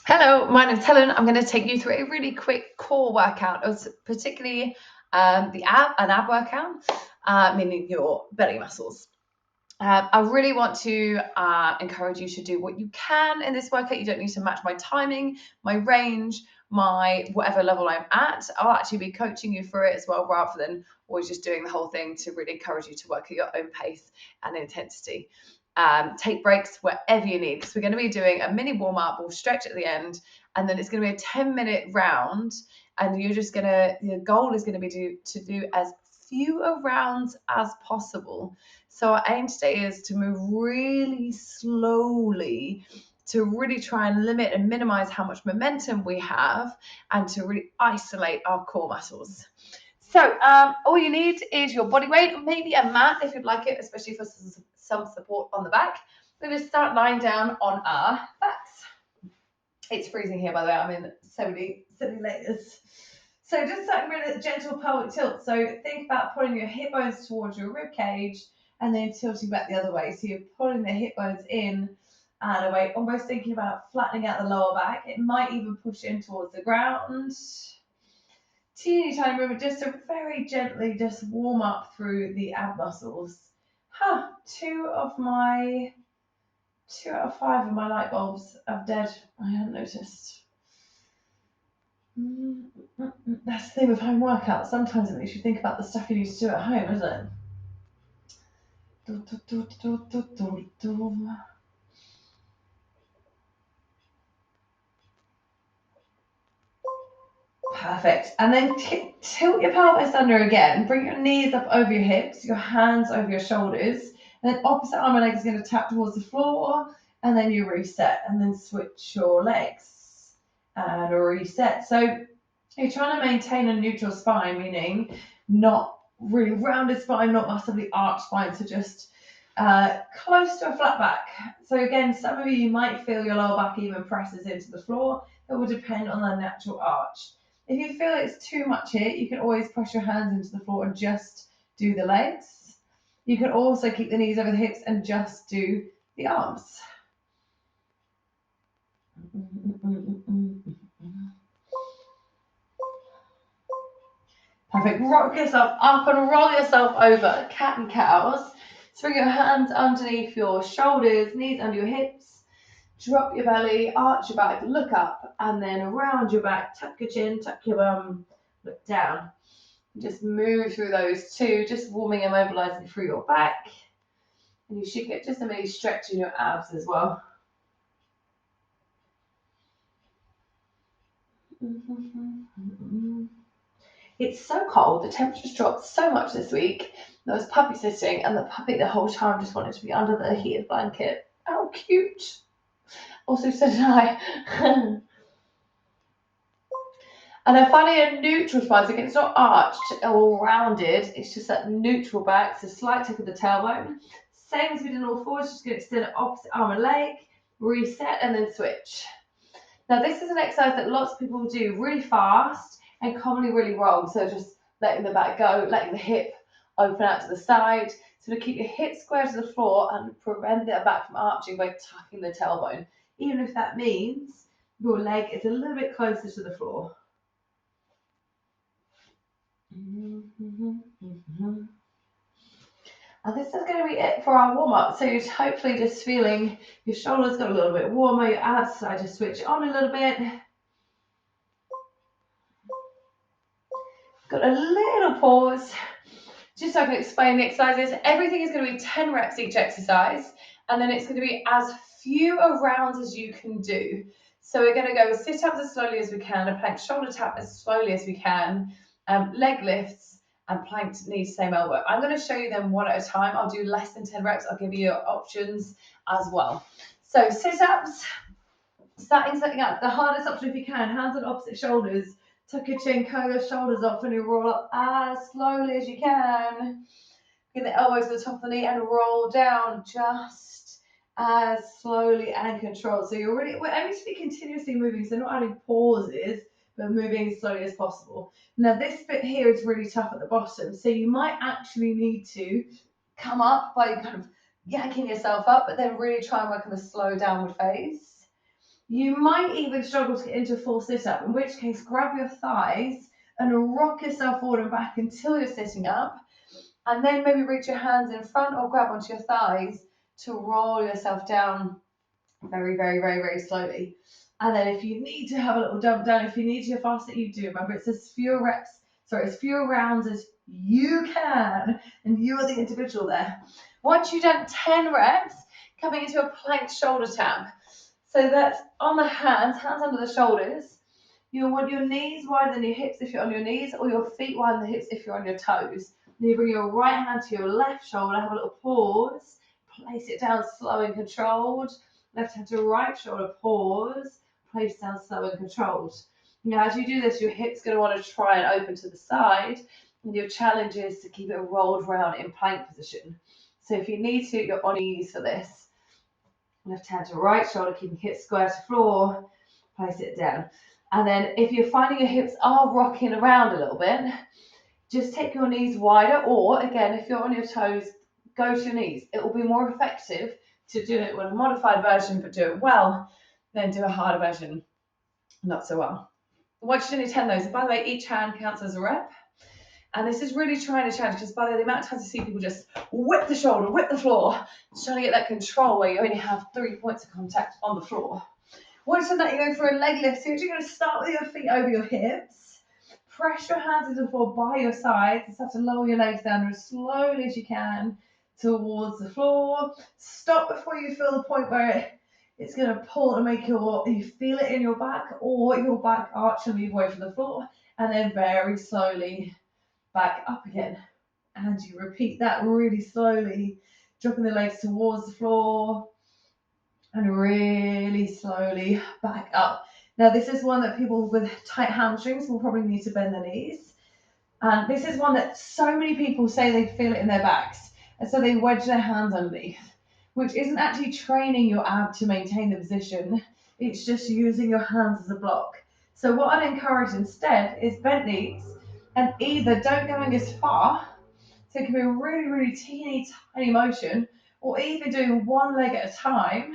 Hello, my name's Helen. I'm going to take you through a really quick core workout, particularly an ab workout, meaning your belly muscles. I really want to encourage you to do what you can in this workout. You don't need to match my timing, my range, my whatever level I'm at. I'll actually be coaching you through it as well, rather than always just doing the whole thing to really encourage you to work at your own pace and intensity. Take breaks wherever you need, because we're going to be doing a mini warm up. We'll stretch at the end, and then it's going to be a 10-minute round. And your goal is going to be to do as fewer rounds as possible. So our aim today is to move really slowly, to really try and limit and minimize how much momentum we have, and to really isolate our core muscles. So all you need is your body weight, or maybe a mat if you'd like it, especially for some support on the back. We're going to start lying down on our backs. It's freezing here, by the way. I'm in so many layers. So just starting with a gentle pelvic tilt. So think about pulling your hip bones towards your rib cage and then tilting back the other way. So you're pulling the hip bones in and away, almost thinking about flattening out the lower back. It might even push in towards the ground. Teeny tiny movement, just to very gently just warm up through the ab muscles. Two out of five of my light bulbs are dead. I hadn't noticed. That's the thing with home workouts. Sometimes it makes you think about the stuff you need to do at home, isn't it? Perfect. And then tilt your pelvis under again. Bring your knees up over your hips, your hands over your shoulders. And then opposite arm and leg is going to tap towards the floor. And then you reset. And then switch your legs. And reset. So you're trying to maintain a neutral spine, meaning not really rounded spine, not massively arched spine. So just close to a flat back. So again, some of you might feel your lower back even presses into the floor. It will depend on the natural arch. If you feel it's too much here, you can always push your hands into the floor and just do the legs. You can also keep the knees over the hips and just do the arms. Perfect. Rock yourself up and roll yourself over. Cat and cows. So bring your hands underneath your shoulders, knees under your hips. Drop your belly, arch your back, look up, and then around your back, tuck your chin, tuck your bum, look down. Just move through those two, just warming and mobilizing through your back. And you should get just a mini stretch in your abs as well. It's so cold, the temperature's dropped so much this week. There was puppy sitting, and the puppy the whole time just wanted to be under the heated blanket. How cute. Also, so did I. And then finally, a neutral spine. So again, it's not arched or rounded. It's just that neutral back. So slight tip of the tailbone. Same as we did in all fours. Just going to extend it opposite arm and leg. Reset and then switch. Now, this is an exercise that lots of people do really fast and commonly really wrong. So just letting the back go, letting the hip open out to the side. So to keep your hips square to the floor and prevent that back from arching by tucking the tailbone. Even if that means your leg is a little bit closer to the floor. And this is going to be it for our warm-up. So you're hopefully just feeling your shoulders got a little bit warmer, your abs decide to switch on a little bit. Got a little pause, just so I can explain the exercises. Everything is going to be 10 reps each exercise, and then it's going to be as few rounds as you can do. So we're going to go sit-ups as slowly as we can, a plank shoulder tap as slowly as we can, leg lifts, and planked knees, same elbow. I'm going to show you them one at a time. I'll do less than 10 reps. I'll give you your options as well. So sit-ups, setting up. The hardest option if you can, hands on opposite shoulders. Tuck your chin, curl your shoulders off, and you roll up as slowly as you can. Get the elbows to the top of the knee and roll down just as slowly and controlled. So we're aiming to be continuously moving, so not adding pauses, but moving as slowly as possible. Now this bit here is really tough at the bottom, so you might actually need to come up by kind of yanking yourself up, but then really try and work on the slow downward phase. You might even struggle to get into a full sit-up, in which case grab your thighs and rock yourself forward and back until you're sitting up, and then maybe reach your hands in front or grab onto your thighs to roll yourself down very, very, very, very slowly. And then if you need to have a little dump down, if you need to, faster you do. Remember, it's as fewer rounds as you can, and you are the individual there. Once you've done 10 reps, coming into a plank shoulder tap. So that's on the hands under the shoulders. You want your knees wider than your hips if you're on your knees, or your feet wider than the hips if you're on your toes. Then you bring your right hand to your left shoulder, have a little pause, place it down slow and controlled. Left hand to right shoulder, pause, place down slow and controlled. Now, as you do this, your hip's going to want to try and open to the side, and your challenge is to keep it rolled round in plank position. So if you need to, you're on your knees for this. Left hand to right shoulder, keeping hips square to floor, place it down. And then if you're finding your hips are rocking around a little bit, just take your knees wider, or again, if you're on your toes, go to your knees. It will be more effective to do it with a modified version, but do it well, then do a harder version, not so well. Once you've done your 10 of those, and by the way, each hand counts as a rep. And this is really trying to challenge, because by the way, the amount of times I see people just whip the shoulder, whip the floor, trying to get that control where you only have 3 points of contact on the floor. Once you've done that, you go for a leg lift. So you're going to start with your feet over your hips. Press your hands into the floor by your sides. You have to lower your legs down as slowly as you can towards the floor. Stop before you feel the point where it's going to pull and make you feel it in your back, or your back arch and move away from the floor, and then very slowly back up again. And you repeat that really slowly, dropping the legs towards the floor and really slowly back up. Now, this is one that people with tight hamstrings will probably need to bend their knees. And this is one that so many people say they feel it in their backs, and so they wedge their hands underneath, which isn't actually training your ab to maintain the position. It's just using your hands as a block. So what I'd encourage instead is bent knees, and either don't going as far, so it can be a really, really teeny tiny motion, or even doing one leg at a time,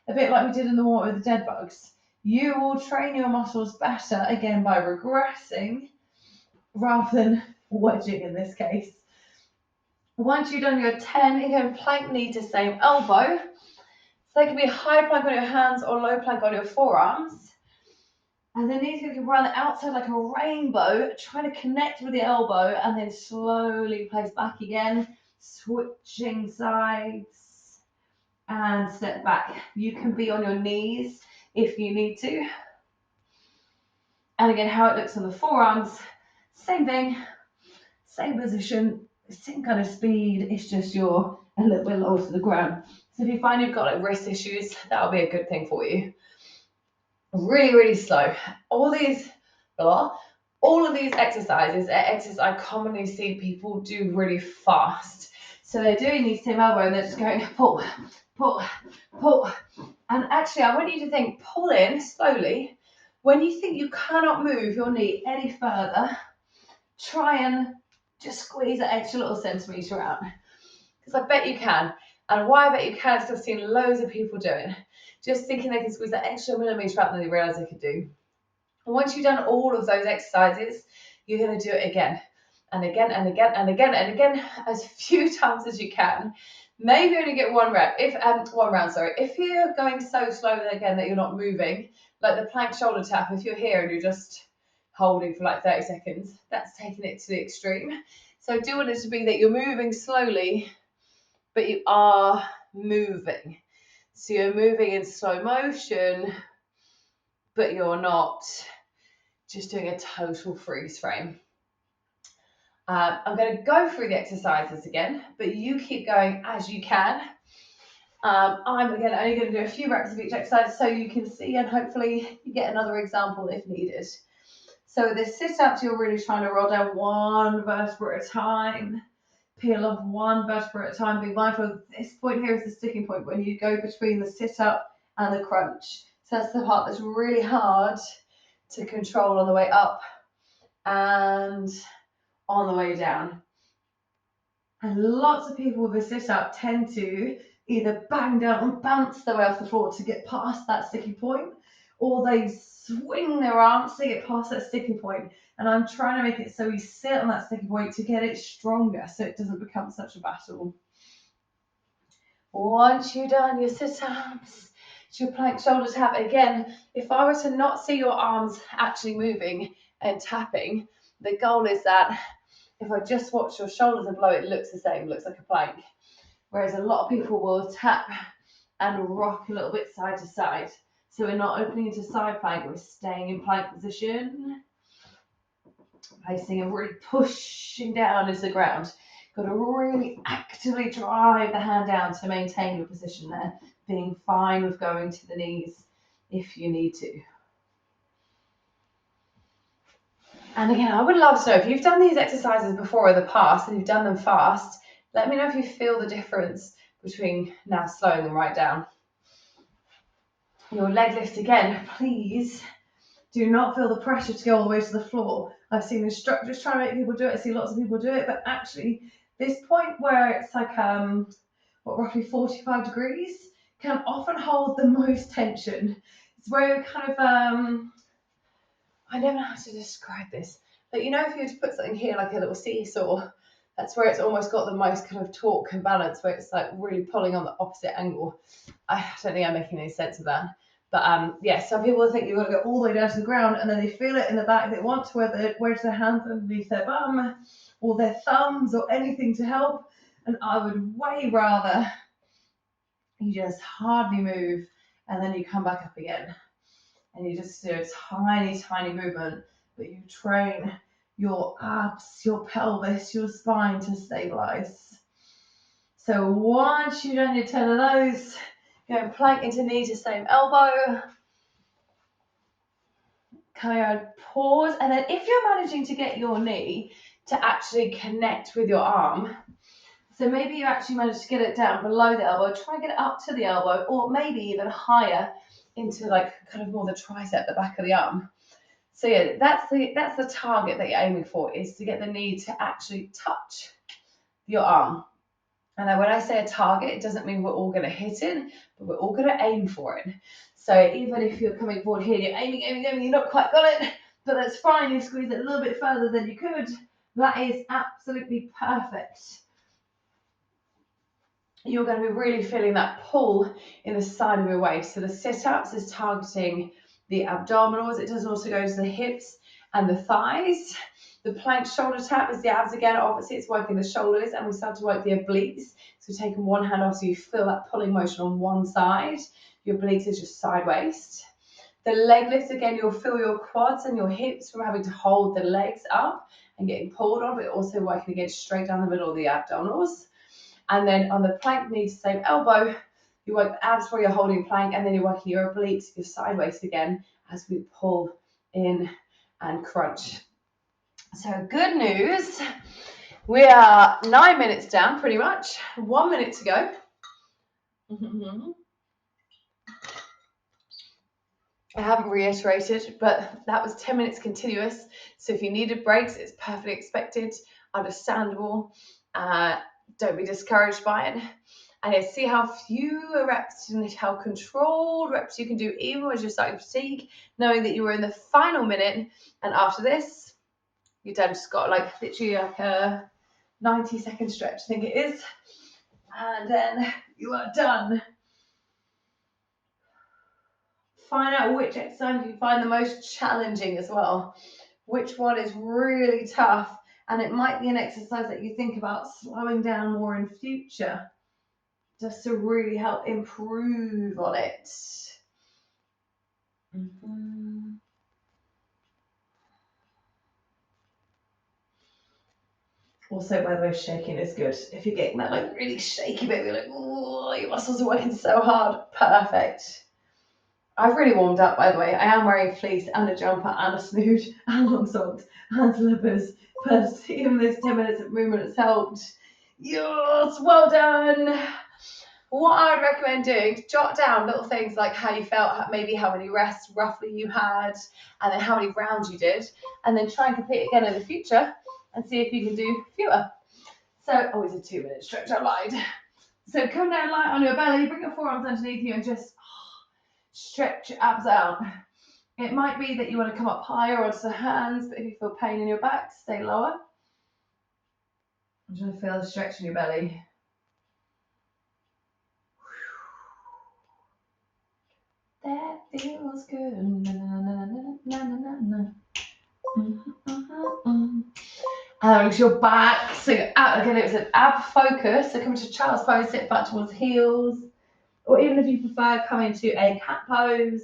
a bit like we did in the water with the dead bugs. You will train your muscles better, again, by regressing rather than wedging in this case. Once you've done your 10, you can plank knee to same elbow. So they can be a high plank on your hands or low plank on your forearms. And the knees can run outside like a rainbow, trying to connect with the elbow, and then slowly place back again, switching sides, and step back. You can be on your knees if you need to. And again, how it looks on the forearms, same thing, same position, same kind of speed, it's just you're a little bit lower to the ground. So if you find you've got like wrist issues, that'll be a good thing for you. Really, really slow. All of these exercises I commonly see people do really fast. So they're doing these same elbow and they're just going pull, pull, pull. And actually, I want you to think, pull in slowly. When you think you cannot move your knee any further, try and just squeeze that extra little centimetre out. Because I bet you can. And why I bet you can is because I've seen loads of people doing. Just thinking they can squeeze that extra millimetre out than they realise they could do. And once you've done all of those exercises, you're going to do it again and again and again and again and again, as few times as you can. Maybe only get one round. If you're going so slow again that you're not moving, like the plank shoulder tap, if you're here and you're just holding for like 30 seconds, that's taking it to the extreme. So do want it to be that you're moving slowly, but you are moving. So you're moving in slow motion, but you're not just doing a total freeze frame. I'm going to go through the exercises again, but you keep going as you can. I'm again only going to do a few reps of each exercise so you can see, and hopefully you get another example if needed. So the sit-ups, you're really trying to roll down one vertebra at a time, peel off one vertebra at a time. Be mindful of this point here is the sticking point when you go between the sit-up and the crunch. So that's the part that's really hard to control on the way up and on the way down. And lots of people with a sit-up tend to either bang down and bounce their way off the floor to get past that sticky point, or they swing their arms to get past that sticking point. And I'm trying to make it so you sit on that sticking point to get it stronger so it doesn't become such a battle. Once you've done your sit-ups, your plank shoulder tap, again, if I were to not see your arms actually moving and tapping, the goal is that if I just watch your shoulders and below, it looks the same, looks like a plank. Whereas a lot of people will tap and rock a little bit side to side. So we're not opening into side plank, we're staying in plank position. Placing and really pushing down into the ground. Got to really actively drive the hand down to maintain your position there. Being fine with going to the knees if you need to. And again, I would love to know if you've done these exercises before in the past and you've done them fast. Let me know if you feel the difference between now slowing them right down. Your leg lift again, please do not feel the pressure to go all the way to the floor. I've seen instructors try to make people do it. I see lots of people do it, but actually this point where it's like roughly 45 degrees can often hold the most tension. It's where you're kind of I don't know how to describe this, but you know, if you were to put something here like a little seesaw, that's where it's almost got the most kind of torque and balance, where it's like really pulling on the opposite angle. I don't think I'm making any sense of that. But yeah, some people think you've got to go all the way down to the ground and then they feel it in the back. They want to wedge their hands underneath their bum or their thumbs or anything to help. And I would way rather you just hardly move and then you come back up again. And you just do a tiny, tiny movement, but you train your abs, your pelvis, your spine to stabilize. So once you've done your 10 of those, go and plank into knee to same elbow. Kind of pause, and then if you're managing to get your knee to actually connect with your arm, so maybe you actually manage to get it down below the elbow, try and get it up to the elbow, or maybe even higher into like kind of more the tricep, the back of the arm. So yeah, that's the target that you're aiming for, is to get the knee to actually touch your arm. And when I say a target, it doesn't mean we're all going to hit it, but we're all going to aim for it. So even if you're coming forward here, you're aiming, you've not quite got it, but that's fine. You squeeze it a little bit further than you could. That is absolutely perfect. You're going to be really feeling that pull in the side of your waist. So the sit-ups is targeting the abdominals. It does also go to the hips and the thighs. The plank shoulder tap is the abs again. Obviously, it's working the shoulders, and we start to work the obliques. So taking one hand off, so you feel that pulling motion on one side. Your obliques is just side waist. The leg lift, again, you'll feel your quads and your hips from having to hold the legs up and getting pulled on, but also working again straight down the middle of the abdominals. And then on the plank knee to same elbow, you work the abs where you're holding plank, and then you're working your obliques, your side waist again, as we pull in and crunch. So good news, we are 9 minutes down pretty much, 1 minute to go. I haven't reiterated, but that was 10 minutes continuous. So if you needed breaks, it's perfectly expected, understandable. Don't be discouraged by it. And see how few reps and how controlled reps you can do, even when you're starting to fatigue, knowing that you were in the final minute. And after this, you've then just got like literally like a 90-second stretch, I think it is. And then you are done. Find out which exercise you find the most challenging as well. Which one is really tough. And it might be an exercise that you think about slowing down more in future, just to really help improve on it. Also, by the way, shaking is good. If you're getting that like really shaky bit, you're like, oh, your muscles are working so hard. Perfect. I've really warmed up, by the way. I am wearing a fleece and a jumper and a snood and long socks and slippers. But even this 10 minutes of movement has helped. Yes, well done. What I would recommend doing, jot down little things like how you felt, maybe how many rests roughly you had, and then how many rounds you did, and then try and complete it again in the future and see if you can do fewer. So, always a 2-minute stretch, I lied. So come down light on your belly, bring your forearms underneath you and just stretch your abs out. It might be that you want to come up higher onto the hands, but if you feel pain in your back, stay lower. I'm just going to feel the stretch in your belly. That feels good. Na, na, na, na, na, na, na. Onto your back. So again, it's an ab focus. So come to child's pose, sit back towards heels. Or even if you prefer, come into a cat pose.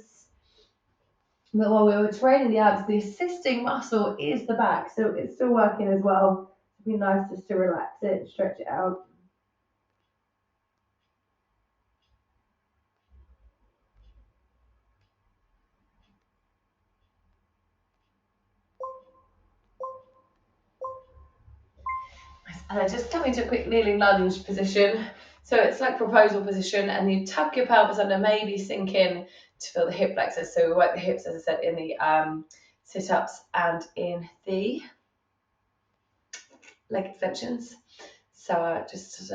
But while we were training the abs, the assisting muscle is the back. So it's still working as well. It'd be nice just to relax it, stretch it out. And then just come into a quick kneeling lunge position. So it's like proposal position, and you tuck your pelvis under, maybe sink in to feel the hip flexors. So we work the hips, as I said, in the sit-ups and in the leg extensions. So just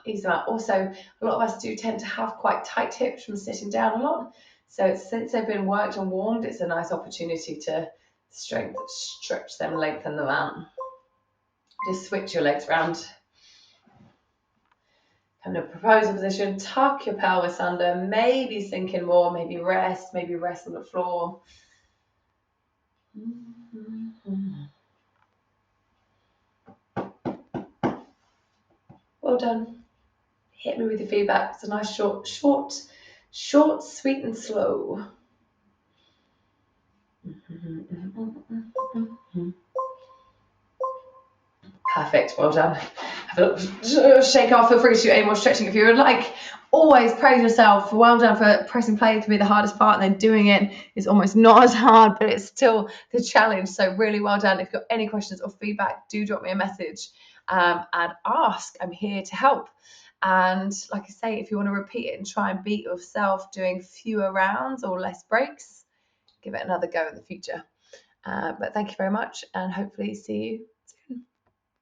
ease them out. Also, a lot of us do tend to have quite tight hips from sitting down a lot. So since they've been worked and warmed, it's a nice opportunity to stretch them, lengthen them out. Just switch your legs around. Kind of proposal position, tuck your pelvis under, maybe sink in more, maybe rest on the floor. Well done. Hit me with your feedback. It's a nice short, sweet and slow. Perfect, well done. Have a little shake off. Feel free to do any more stretching if you would like. Always praise yourself. Well done for pressing play. It can be the hardest part, and then doing it is almost not as hard, but it's still the challenge. So really well done. If you've got any questions or feedback, do drop me a message and ask. I'm here to help. And like I say, if you want to repeat it and try and beat yourself doing fewer rounds or less breaks, give it another go in the future. But thank you very much, and hopefully see you